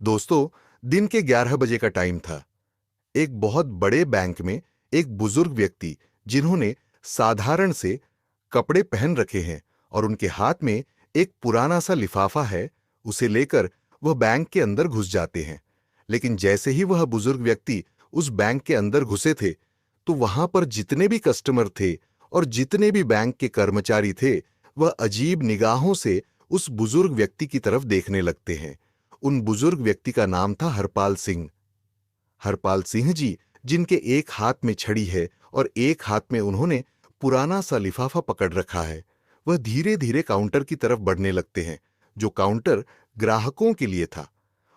दोस्तों, दिन के 11 बजे का टाइम था। एक बहुत बड़े बैंक में एक बुजुर्ग व्यक्ति, जिन्होंने साधारण से कपड़े पहन रखे हैं और उनके हाथ में एक पुराना सा लिफाफा है, उसे लेकर वह बैंक के अंदर घुस जाते हैं। लेकिन जैसे ही वह बुजुर्ग व्यक्ति उस बैंक के अंदर घुसे थे, तो वहां पर जितने भी कस्टमर थे और जितने भी बैंक के कर्मचारी थे, वह अजीब निगाहों से उस बुजुर्ग व्यक्ति की तरफ देखने लगते हैं। उन बुजुर्ग व्यक्ति का नाम था हरपाल सिंह। हरपाल सिंह जी, जिनके एक हाथ में छड़ी है और एक हाथ में उन्होंने पुराना सा लिफाफा पकड़ रखा है, वह धीरे धीरे काउंटर की तरफ बढ़ने लगते हैं, जो काउंटर ग्राहकों के लिए था।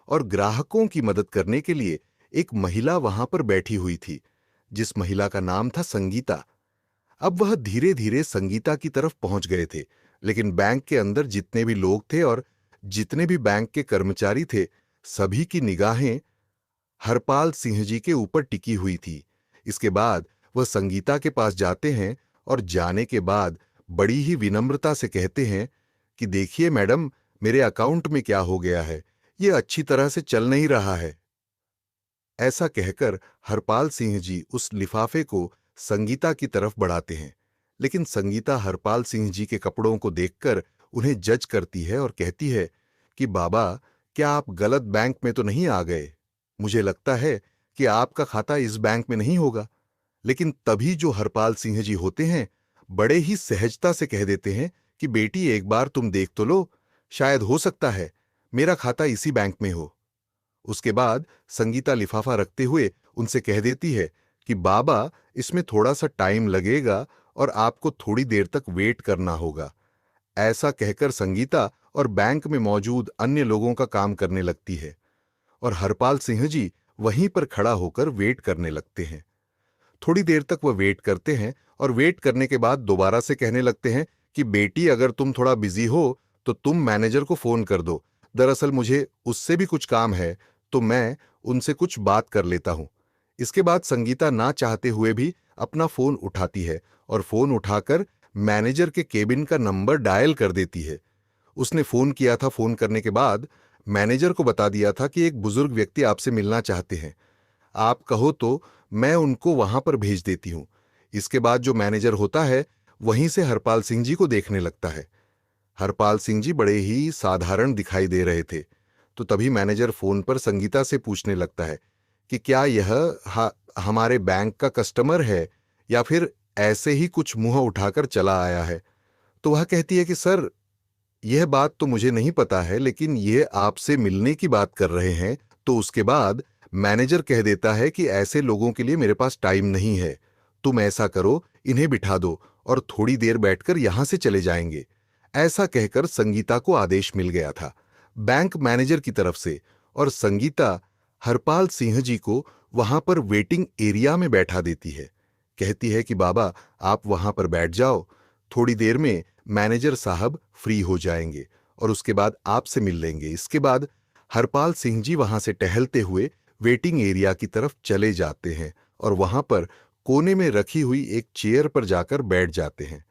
और ग्राहकों की मदद करने के लिए एक महिला वहां पर बैठी हुई थी, जिस महिला का नाम था संगीता। अब वह धीरे धीरे संगीता की तरफ पहुंच गए थे, लेकिन बैंक के अंदर जितने भी लोग थे और जितने भी बैंक के कर्मचारी थे, सभी की निगाहें हरपाल सिंह जी के ऊपर टिकी हुई थी। इसके बाद वह संगीता के पास जाते हैं और जाने के बाद बड़ी ही विनम्रता से कहते हैं कि देखिए मैडम, मेरे अकाउंट में क्या हो गया है, ये अच्छी तरह से चल नहीं रहा है। ऐसा कहकर हरपाल सिंह जी उस लिफाफे को संगीता की तरफ बढ़ाते हैं, लेकिन संगीता हरपाल सिंह जी के कपड़ों को देखकर उन्हें जज करती है और कहती है कि बाबा, क्या आप गलत बैंक में तो नहीं आ गए? मुझे लगता है कि आपका खाता इस बैंक में नहीं होगा। लेकिन तभी जो हरपाल सिंह जी होते हैं, बड़े ही सहजता से कह देते हैं कि बेटी, एक बार तुम देख तो लो, शायद हो सकता है मेरा खाता इसी बैंक में हो। उसके बाद संगीता लिफाफा रखते हुए उनसे कह देती है कि बाबा, इसमें थोड़ा सा टाइम लगेगा और आपको थोड़ी देर तक वेट करना होगा। ऐसा कहकर संगीता और बैंक में मौजूद अन्य लोगों का काम करने लगती है और हरपाल सिंह जी वहीं पर खड़ा होकर वेट करने लगते हैं। थोड़ी देर तक वह वेट करते हैं और वेट करने के बाद दोबारा से कहने लगते हैं कि बेटी, अगर तुम थोड़ा बिजी हो तो तुम मैनेजर को फोन कर दो। दरअसल मुझे उससे भी कुछ काम है, तो मैं उनसे कुछ बात कर लेता हूं। इसके बाद संगीता ना चाहते हुए भी अपना फोन उठाती है और फोन उठाकर मैनेजर के केबिन का नंबर डायल कर देती है। उसने फोन किया था। फोन करने के बाद मैनेजर को बता दिया था कि एक बुजुर्ग व्यक्ति आपसे मिलना चाहते हैं, आप कहो तो मैं उनको वहां पर भेज देती हूं। इसके बाद जो मैनेजर होता है, वहीं से हरपाल सिंह जी को देखने लगता है। हरपाल सिंह जी बड़े ही साधारण दिखाई दे रहे थे। तो तभी मैनेजर फोन पर संगीता से पूछने लगता है कि क्या यह हमारे बैंक का कस्टमर है या फिर ऐसे ही कुछ मुंह उठाकर चला आया है। तो वह कहती है कि सर, यह बात तो मुझे नहीं पता है, लेकिन ये आपसे मिलने की बात कर रहे हैं। तो उसके बाद मैनेजर कह देता है कि ऐसे लोगों के लिए मेरे पास टाइम नहीं है, तुम ऐसा करो, इन्हें बिठा दो और थोड़ी देर बैठकर यहां से चले जाएंगे। ऐसा कहकर संगीता को आदेश मिल गया था बैंक मैनेजर की तरफ से, और संगीता हरपाल सिंह जी को वहां पर वेटिंग एरिया में बैठा देती है। कहती है कि बाबा, आप वहां पर बैठ जाओ, थोड़ी देर में मैनेजर साहब फ्री हो जाएंगे और उसके बाद आपसे मिल लेंगे। इसके बाद हरपाल सिंह जी वहां से टहलते हुए वेटिंग एरिया की तरफ चले जाते हैं और वहां पर कोने में रखी हुई एक चेयर पर जाकर बैठ जाते हैं।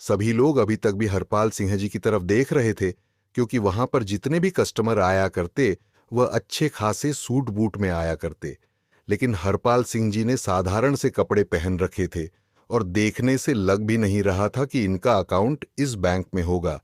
सभी लोग अभी तक भी हरपाल सिंह जी की तरफ देख रहे थे, क्योंकि वहां पर जितने भी कस्टमर आया करते, वह अच्छे खासे सूट बूट में आया करते। लेकिन हरपाल सिंह जी ने साधारण से कपड़े पहन रखे थे और देखने से लग भी नहीं रहा था कि इनका अकाउंट इस बैंक में होगा,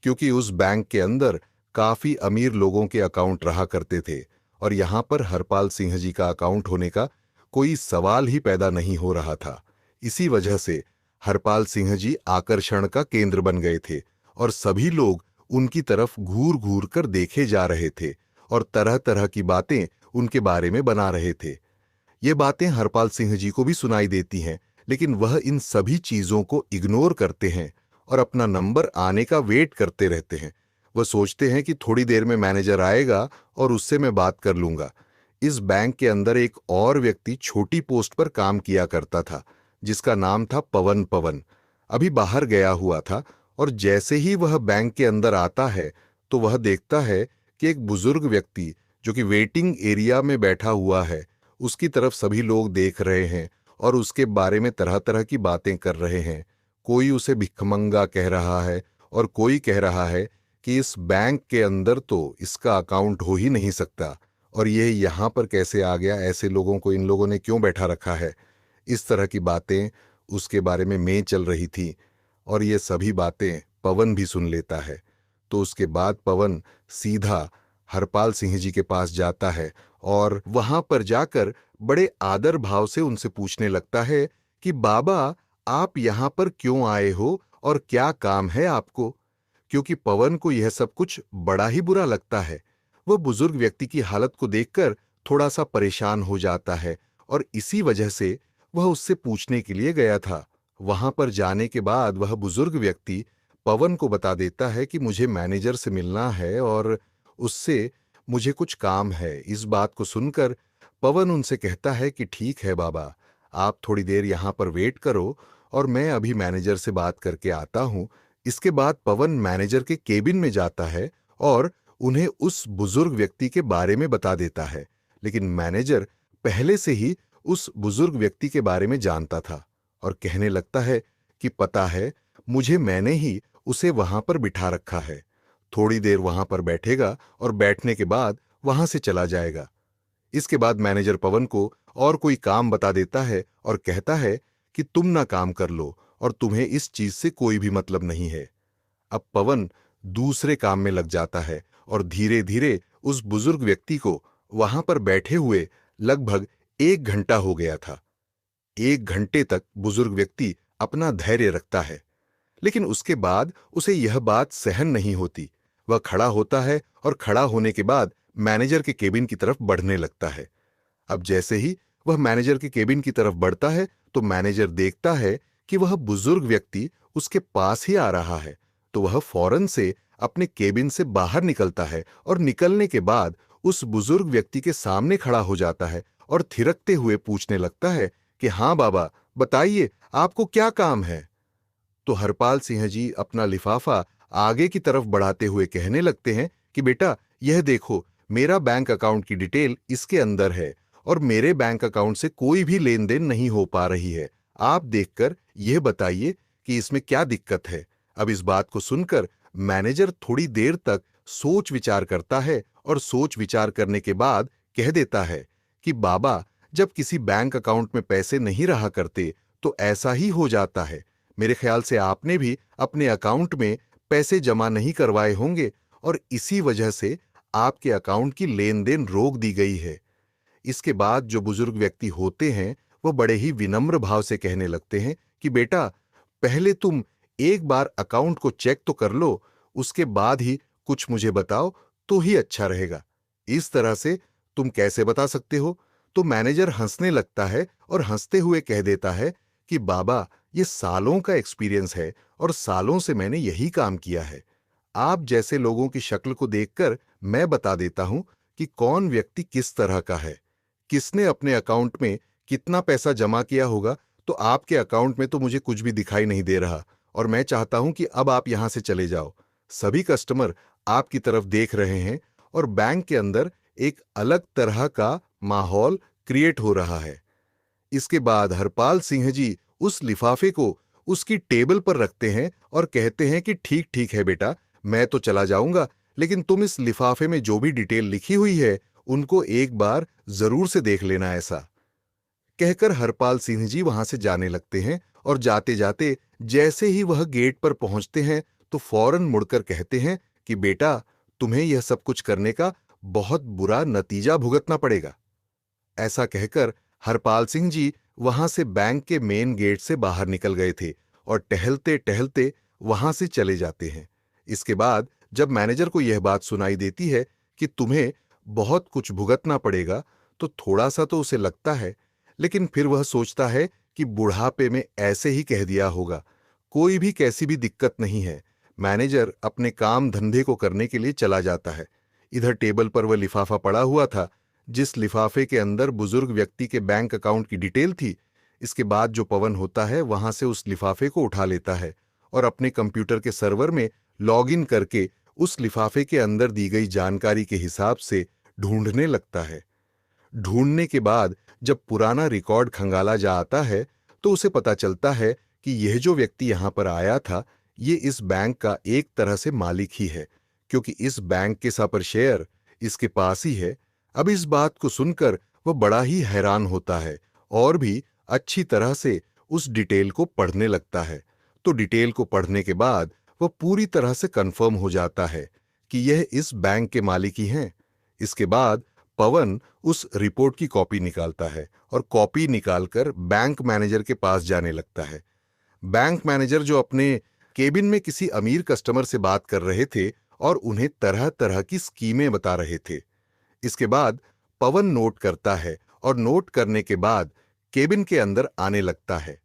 क्योंकि उस बैंक के अंदर काफी अमीर लोगों के अकाउंट रहा करते थे और यहां पर हरपाल सिंह जी का अकाउंट होने का कोई सवाल ही पैदा नहीं हो रहा था। इसी वजह से हरपाल सिंह जी आकर्षण का केंद्र बन गए थे और सभी लोग उनकी तरफ घूर घूर कर देखे जा रहे थे और तरह तरह की बातें उनके बारे में बना रहे थे। ये बातें हरपाल सिंह जी को भी सुनाई देती हैं, लेकिन वह इन सभी चीजों को इग्नोर करते हैं और अपना नंबर आने का वेट करते रहते हैं। वह सोचते हैं कि थोड़ी देर में मैनेजर आएगा और उससे मैं बात कर लूंगा। इस बैंक के अंदर एक और व्यक्ति छोटी पोस्ट पर काम किया करता था, जिसका नाम था पवन। पवन अभी बाहर गया हुआ था और जैसे ही वह बैंक के अंदर आता है, तो वह देखता है कि एक बुजुर्ग व्यक्ति जो कि वेटिंग एरिया में बैठा हुआ है, उसकी तरफ सभी लोग देख रहे हैं और उसके बारे में तरह तरह की बातें कर रहे हैं। कोई उसे भिखमंगा कह रहा है और कोई कह रहा है कि इस बैंक के अंदर तो इसका अकाउंट हो ही नहीं सकता। और ये यहाँ पर कैसे आ गया, ऐसे लोगों को इन लोगों ने क्यों बैठा रखा है। इस तरह की बातें उसके बारे में चल रही थी और ये सभी बातें पवन भी सुन लेता है। तो उसके बाद पवन सीधा हरपाल सिंह जी के पास जाता है और वहां पर जाकर बड़े आदर भाव से उनसे पूछने लगता है कि बाबा, आप यहां पर क्यों आए हो और क्या काम है आपको। क्योंकि पवन को यह सब कुछ बड़ा ही बुरा लगता है। वह बुजुर्ग व्यक्ति की हालत को देखकर थोड़ा सा परेशान हो जाता है और इसी वजह से वह उससे पूछने के लिए गया था। वहां पर जाने के बाद वह बुजुर्ग व्यक्ति पवन को बता देता है कि मुझे मैनेजर से मिलना है और उससे मुझे कुछ काम है। इस बात को सुनकर पवन उनसे कहता है कि ठीक है बाबा, आप थोड़ी देर यहां पर वेट करो और मैं अभी मैनेजर से बात करके आता हूं। इसके बाद पवन मैनेजर के केबिन में जाता है और उन्हें उस बुजुर्ग व्यक्ति के बारे में बता देता है। लेकिन मैनेजर पहले से ही उस बुजुर्ग व्यक्ति के बारे में जानता था और कहने लगता है कि पता है, मुझे मैंने ही उसे वहां पर बिठा रखा है। थोड़ी देर वहां पर बैठेगा और बैठने के बाद वहां से चला जाएगा। इसके बाद मैनेजर पवन को और कोई काम बता देता है और कहता है कि तुम ना काम कर लो और तुम्हें इस चीज से कोई भी मतलब नहीं है। अब पवन दूसरे काम में लग जाता है और धीरे धीरे उस बुजुर्ग व्यक्ति को वहां पर बैठे हुए लगभग 1 घंटा हो गया था। 1 घंटे तक बुजुर्ग व्यक्ति अपना धैर्य रखता है, लेकिन उसके बाद उसे यह बात सहन नहीं होती। वह खड़ा होता है और खड़ा होने के बाद मैनेजर के केबिन की तरफ बढ़ने लगता है। अब जैसे ही वह मैनेजर के केबिन की तरफ बढ़ता है तो मैनेजर देखता है कि वह बुजुर्ग व्यक्ति उसके पास ही आ रहा है। तो वह फौरन से अपने केबिन से बाहर निकलता है और निकलने के बाद उस बुजुर्ग व्यक्ति के सामने खड़ा हो जाता है और थिरकते हुए पूछने लगता है कि हाँ बाबा, बताइए आपको क्या काम है। तो हरपाल सिंह जी अपना लिफाफा आगे की तरफ बढ़ाते हुए कहने लगते हैं कि बेटा, यह देखो, मेरा बैंक अकाउंट की डिटेल इसके अंदर है और मेरे बैंक अकाउंट से कोई भी लेन देन नहीं हो पा रही है। आप देखकर यह बताइए कि इसमें क्या दिक्कत है। अब इस बात को सुनकर मैनेजर थोड़ी देर तक सोच विचार करता है और सोच विचार करने के बाद कह देता है कि बाबा, जब किसी बैंक अकाउंट में पैसे नहीं रहा करते तो ऐसा ही हो जाता है। मेरे ख्याल से आपने भी अपने अकाउंट में पैसे जमा नहीं करवाए होंगे और इसी वजह से आपके अकाउंट की लेन देन रोक दी गई है। इसके बाद जो बुजुर्ग व्यक्ति होते हैं वो बड़े ही विनम्र भाव से कहने लगते हैं कि बेटा, पहले तुम एक बार अकाउंट को चेक तो कर लो, उसके बाद ही कुछ मुझे बताओ तो ही अच्छा रहेगा। इस तरह से तुम कैसे बता सकते हो। तो मैनेजर हंसने लगता है और हंसते हुए कह देता है कि बाबा, ये सालों का एक्सपीरियंस है और सालों से मैंने यही काम किया है। आप जैसे लोगों की शक्ल को देखकर मैं बता देता हूं कि कौन व्यक्ति किस तरह का है, किसने अपने अकाउंट में कितना पैसा जमा किया होगा। तो आपके अकाउंट में तो मुझे कुछ भी दिखाई नहीं दे रहा और मैं चाहता हूं कि अब आप यहां से चले जाओ। सभी कस्टमर आपकी तरफ देख रहे हैं और बैंक के अंदर एक अलग तरह का माहौल क्रिएट हो रहा है। इसके बाद हरपाल सिंह जी उस लिफाफे को उसकी टेबल पर रखते हैं और कहते हैं कि ठीक ठीक है बेटा, मैं तो चला जाऊंगा, लेकिन तुम इस लिफाफे में जो भी डिटेल लिखी हुई है उनको एक बार जरूर से देख लेना। ऐसा कहकर हरपाल सिंह जी वहां से जाने लगते हैं और जाते जाते जैसे ही वह गेट पर पहुंचते हैं तो फौरन मुड़कर कहते हैं कि बेटा, तुम्हें यह सब कुछ करने का बहुत बुरा नतीजा भुगतना पड़ेगा। ऐसा कहकर हरपाल सिंह जी वहां से बैंक के मेन गेट से बाहर निकल गए थे और टहलते टहलते वहां से चले जाते हैं। इसके बाद जब मैनेजर को यह बात सुनाई देती है कि तुम्हें बहुत कुछ भुगतना पड़ेगा, तो थोड़ा सा तो उसे लगता है, लेकिन फिर वह सोचता है कि बुढ़ापे में ऐसे ही कह दिया होगा, कोई भी कैसी भी दिक्कत नहीं है। मैनेजर अपने काम धंधे को करने के लिए चला जाता है। इधर टेबल पर वह लिफाफा पड़ा हुआ था जिस लिफाफे के अंदर बुजुर्ग व्यक्ति के बैंक अकाउंट की डिटेल थी। इसके बाद जो पवन होता है वहां से उस लिफाफे को उठा लेता है और अपने कंप्यूटर के सर्वर में लॉगिन करके उस लिफाफे के अंदर दी गई जानकारी के हिसाब से ढूंढने लगता है। ढूंढने के बाद जब पुराना रिकॉर्ड खंगाला जा आता है तो उसे पता चलता है कि यह जो व्यक्ति यहां पर आया था ये इस बैंक का एक तरह से मालिक ही है, क्योंकि इस बैंक के सब शेयर इसके पास ही है। अब इस बात को सुनकर वह बड़ा ही हैरान होता है और भी अच्छी तरह से उस डिटेल को पढ़ने लगता है। तो डिटेल को पढ़ने के बाद वह पूरी तरह से कंफर्म हो जाता है कि यह इस बैंक के मालिक ही हैं। इसके बाद पवन उस रिपोर्ट की कॉपी निकालता है और कॉपी निकालकर बैंक मैनेजर के पास जाने लगता है। बैंक मैनेजर जो अपने केबिन में किसी अमीर कस्टमर से बात कर रहे थे और उन्हें तरह तरह की स्कीमें बता रहे थे। इसके बाद पवन नोट करता है और नोट करने के बाद केबिन के अंदर आने लगता है।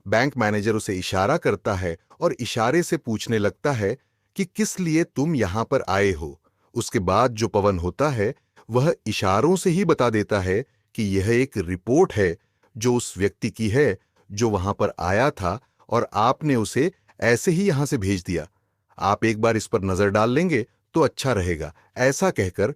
बैंक मैनेजर उसे इशारा करता है और इशारे से पूछने लगता है कि किस लिए तुम यहां पर आए हो। उसके बाद जो पवन होता है वह इशारों से ही बता देता है कि यह एक रिपोर्ट है जो उस व्यक्ति की है जो वहां पर आया था और आपने उसे ऐसे ही यहां से भेज दिया। आप एक बार इस पर नजर डाल लेंगे तो अच्छा रहेगा। ऐसा कहकर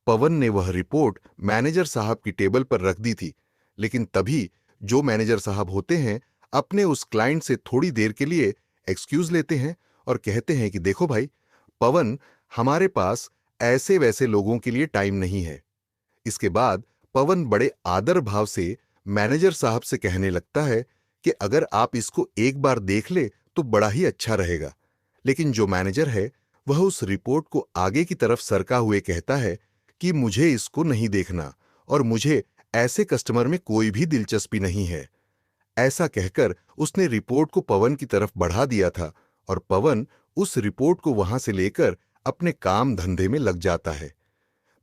पवन ने वह रिपोर्ट मैनेजर साहब की टेबल पर रख दी थी। लेकिन तभी जो मैनेजर साहब होते हैं अपने उस क्लाइंट से थोड़ी देर के लिए एक्सक्यूज लेते हैं और कहते हैं कि देखो भाई पवन, हमारे पास ऐसे वैसे लोगों के लिए टाइम नहीं है। इसके बाद पवन बड़े आदर भाव से मैनेजर साहब से कहने लगता है कि अगर आप इसको एक बार देख ले तो बड़ा ही अच्छा रहेगा। लेकिन जो मैनेजर है वह उस रिपोर्ट को आगे की तरफ सरका हुए कहता है कि मुझे इसको नहीं देखना और मुझे ऐसे कस्टमर में कोई भी दिलचस्पी नहीं है। ऐसा कहकर उसने रिपोर्ट को पवन की तरफ बढ़ा दिया था और पवन उस रिपोर्ट को वहां से लेकर अपने काम धंधे में लग जाता है।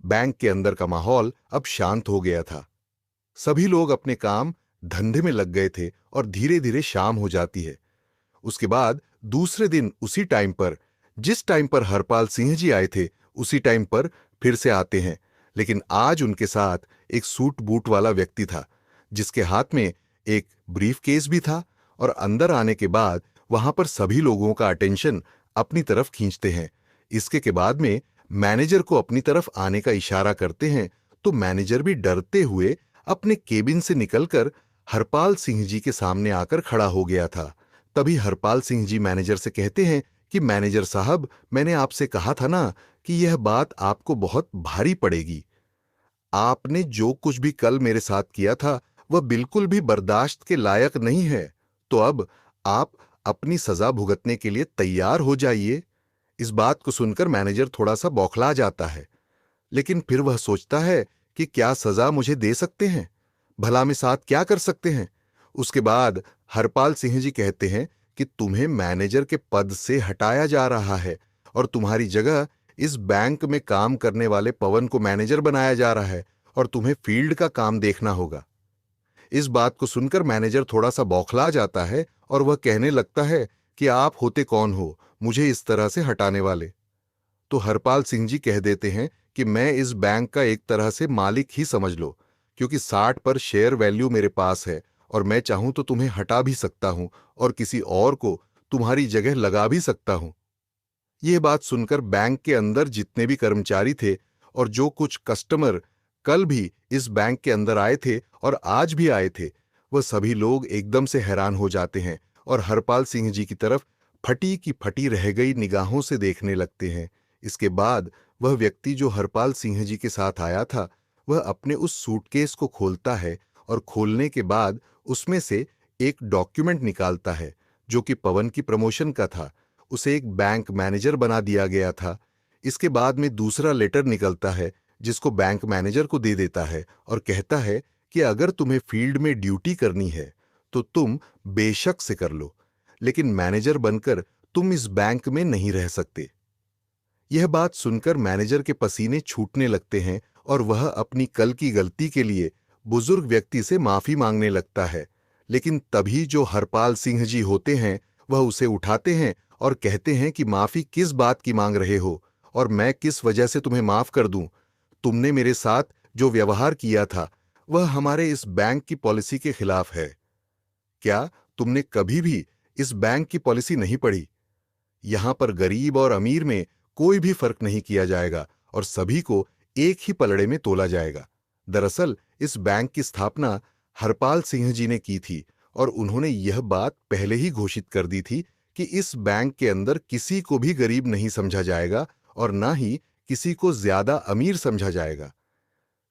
बैंक के अंदर का माहौल अब शांत हो गया था। सभी लोग अपने काम धंधे में लग गए थे और धीरे धीरे शाम हो जाती है। उसके बाद दूसरे दिन उसी टाइम पर, जिस टाइम पर हरपाल सिंह जी आए थे उसी टाइम पर फिर से आते हैं। लेकिन आज उनके साथ एक सूट बूट वाला व्यक्ति था जिसके हाथ में एक ब्रीफ केस भी था और अंदर आने के बाद वहां पर सभी लोगों का अटेंशन अपनी तरफ खींचते हैं। इसके के बाद में मैनेजर को अपनी तरफ आने का इशारा करते हैं तो मैनेजर भी डरते हुए अपने केबिन से निकलकर हरपाल सिंह जी के सामने आकर खड़ा हो गया था। तभी हरपाल सिंह जी मैनेजर से कहते हैं कि मैनेजर साहब, मैंने आपसे कहा था ना कि यह बात आपको बहुत भारी पड़ेगी। आपने जो कुछ भी कल मेरे साथ किया था वह बिल्कुल भी बर्दाश्त के लायक नहीं है। तो अब आप अपनी सजा भुगतने के लिए तैयार हो जाइए। इस बात को सुनकर मैनेजर थोड़ा सा बौखला जाता है, लेकिन फिर वह सोचता है कि क्या सजा मुझे दे सकते हैं, भला में साथ क्या कर सकते हैं। उसके बाद हरपाल सिंह जी कहते हैं कि तुम्हें मैनेजर के पद से हटाया जा रहा है और तुम्हारी जगह इस बैंक में काम करने वाले पवन को मैनेजर बनाया जा रहा है और तुम्हें फील्ड का काम देखना होगा। इस बात को सुनकर मैनेजर थोड़ा सा बौखला जाता है और वह कहने लगता है कि आप होते कौन हो मुझे इस तरह से हटाने वाले। तो हरपाल सिंह जी कह देते हैं कि मैं इस बैंक का एक तरह से मालिक ही समझ लो, क्योंकि 60 पर शेयर वैल्यू मेरे पास है और मैं चाहूं तो तुम्हें हटा भी सकता हूं और किसी और को तुम्हारी जगह लगा भी सकता हूं। यह बात सुनकर बैंक के अंदर जितने भी कर्मचारी थे और जो कुछ कस्टमर कल भी इस बैंक के अंदर आए थे और आज भी आए थे, वह सभी लोग एकदम से हैरान हो जाते हैं और हरपाल सिंह जी की तरफ फटी की फटी रह गई निगाहों से देखने लगते हैं। इसके बाद वह व्यक्ति जो हरपाल सिंह जी के साथ आया था वह अपने उस सूटकेस को खोलता है और खोलने के बाद उसमें से एक डॉक्यूमेंट निकालता है जो कि पवन की प्रमोशन का था। उसे एक बैंक मैनेजर बना दिया गया था। इसके बाद में दूसरा लेटर निकलता है जिसको बैंक मैनेजर को दे देता है और कहता है कि अगर तुम्हें फील्ड में ड्यूटी करनी है तो तुम बेशक से कर लो, लेकिन मैनेजर बनकर तुम इस बैंक में नहीं रह सकते। यह बात सुनकर मैनेजर के पसीने छूटने लगते हैं और वह अपनी कल की गलती के लिए बुजुर्ग व्यक्ति से माफी मांगने लगता है। लेकिन तभी जो हरपाल सिंह जी होते हैं वह उसे उठाते हैं और कहते हैं कि माफी किस बात की मांग रहे हो और मैं किस वजह से तुम्हें माफ कर दूं। तुमने मेरे साथ जो व्यवहार किया था वह हमारे इस बैंक की पॉलिसी के खिलाफ है। क्या तुमने कभी भी इस बैंक की पॉलिसी नहीं पढ़ी? यहां पर गरीब और अमीर में कोई भी फर्क नहीं किया जाएगा और सभी को एक ही पलड़े में तोला जाएगा। दरअसल इस बैंक की स्थापना हरपाल सिंह जी ने की थी और उन्होंने यह बात पहले ही घोषित कर दी थी कि इस बैंक के अंदर किसी को भी गरीब नहीं समझा जाएगा और ना ही किसी को ज्यादा अमीर समझा जाएगा।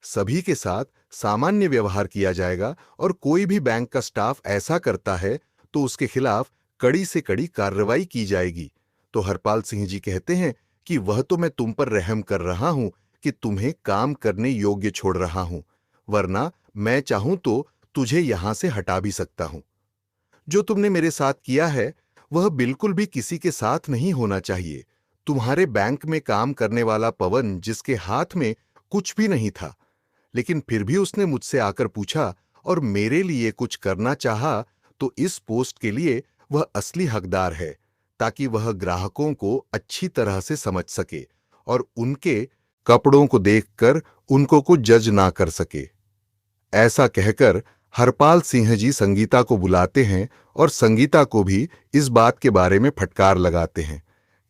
सभी के साथ सामान्य व्यवहार किया जाएगा और कोई भी बैंक का स्टाफ ऐसा करता है तो उसके खिलाफ कड़ी से कड़ी कार्रवाई की जाएगी। तो हरपाल सिंह जी कहते हैं कि वह तो मैं तुम पर रहम कर रहा हूं कि तुम्हें काम करने योग्य छोड़ रहा हूं, वरना मैं चाहूं तो तुझे यहां से हटा भी सकता हूं। जो तुमने मेरे साथ किया है वह बिल्कुल भी किसी के साथ नहीं होना चाहिए। तुम्हारे बैंक में काम करने वाला पवन, जिसके हाथ में कुछ भी नहीं था, लेकिन फिर भी उसने मुझसे आकर पूछा और मेरे लिए कुछ करना चाहा, तो इस पोस्ट के लिए वह असली हकदार है, ताकि वह ग्राहकों को अच्छी तरह से समझ सके और उनके कपड़ों को देखकर उनको को जज ना कर सके। ऐसा कहकर हरपाल सिंह जी संगीता को बुलाते हैं और संगीता को भी इस बात के बारे में फटकार लगाते हैं।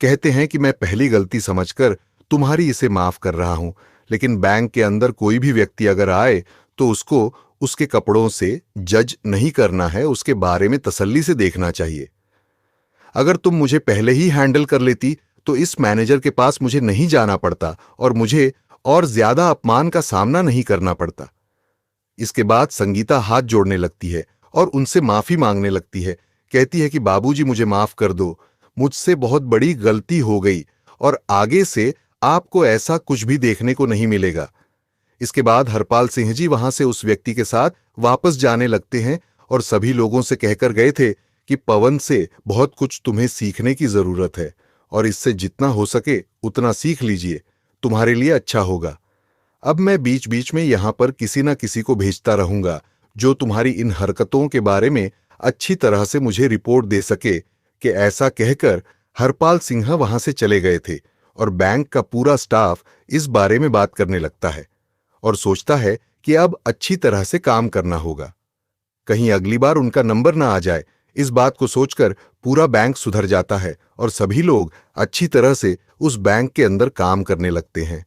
कहते हैं कि मैं पहली गलती समझकर तुम्हारी इसे माफ कर रहा हूं, लेकिन बैंक के अंदर कोई भी व्यक्ति अगर आए तो उसको उसके कपड़ों से जज नहीं करना है, उसके बारे में तसल्ली से देखना चाहिए। अगर तुम मुझे पहले ही हैंडल कर लेती तो इस मैनेजर के पास मुझे नहीं जाना पड़ता और मुझे और ज्यादा अपमान का सामना नहीं करना पड़ता। इसके बाद संगीता हाथ जोड़ने लगती है और उनसे माफी मांगने लगती है। कहती है कि बाबूजी मुझे माफ कर दो, मुझसे बहुत बड़ी गलती हो गई और आगे से आपको ऐसा कुछ भी देखने को नहीं मिलेगा। इसके बाद हरपाल सिंह जी वहां से उस व्यक्ति के साथ वापस जाने लगते हैं और सभी लोगों से कहकर गए थे कि पवन से बहुत कुछ तुम्हें सीखने की जरूरत है और इससे जितना हो सके उतना सीख लीजिए, तुम्हारे लिए अच्छा होगा। अब मैं बीच बीच में यहां पर किसी न किसी को भेजता रहूंगा जो तुम्हारी इन हरकतों के बारे में अच्छी तरह से मुझे रिपोर्ट दे सके। कि ऐसा कहकर हरपाल सिंह वहां से चले गए थे और बैंक का पूरा स्टाफ इस बारे में बात करने लगता है और सोचता है कि अब अच्छी तरह से काम करना होगा, कहीं अगली बार उनका नंबर ना आ जाए। इस बात को सोचकर पूरा बैंक सुधर जाता है और सभी लोग अच्छी तरह से उस बैंक के अंदर काम करने लगते हैं।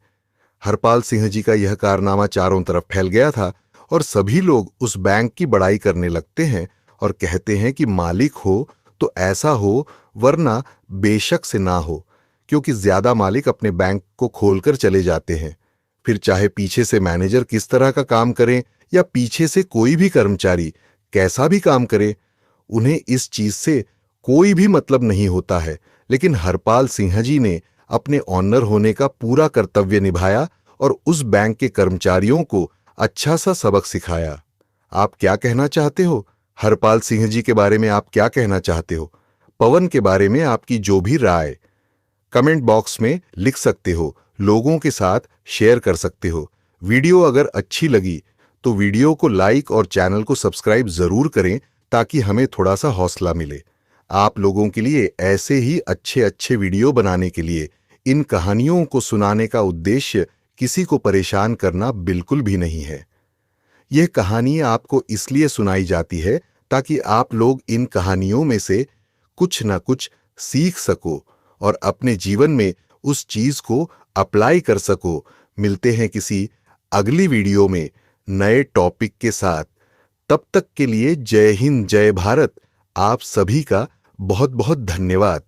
हरपाल सिंह जी का यह कारनामा चारों तरफ फैल गया था और सभी लोग उस बैंक की बड़ाई करने लगते हैं और कहते हैं कि मालिक हो तो ऐसा हो, वरना बेशक से ना हो, क्योंकि ज्यादा मालिक अपने बैंक को खोलकर चले जाते हैं। फिर चाहे पीछे से मैनेजर किस तरह का काम करें या पीछे से कोई भी कर्मचारी कैसा भी काम करे, उन्हें इस चीज से कोई भी मतलब नहीं होता है। लेकिन हरपाल सिंह जी ने अपने ऑनर होने का पूरा कर्तव्य निभाया और उस बैंक के कर्मचारियों को अच्छा सा सबक सिखाया। आप क्या कहना चाहते हो? हरपाल सिंह जी के बारे में आप क्या कहना चाहते हो? पवन के बारे में आपकी जो भी राय कमेंट बॉक्स में लिख सकते हो, लोगों के साथ शेयर कर सकते हो। वीडियो अगर अच्छी लगी तो वीडियो को लाइक और चैनल को सब्सक्राइब जरूर करें ताकि हमें थोड़ा सा हौसला मिले। आप लोगों के लिए ऐसे ही अच्छे अच्छे वीडियो बनाने के लिए इन कहानियों को सुनाने का उद्देश्य किसी को परेशान करना बिल्कुल भी नहीं है। यह कहानी आपको इसलिए सुनाई जाती है ताकि आप लोग इन कहानियों में से कुछ न कुछ सीख सको और अपने जीवन में उस चीज को अप्लाई कर सको। मिलते हैं किसी अगली वीडियो में नए टॉपिक के साथ। तब तक के लिए जय हिंद, जय भारत। आप सभी का बहुत बहुत धन्यवाद।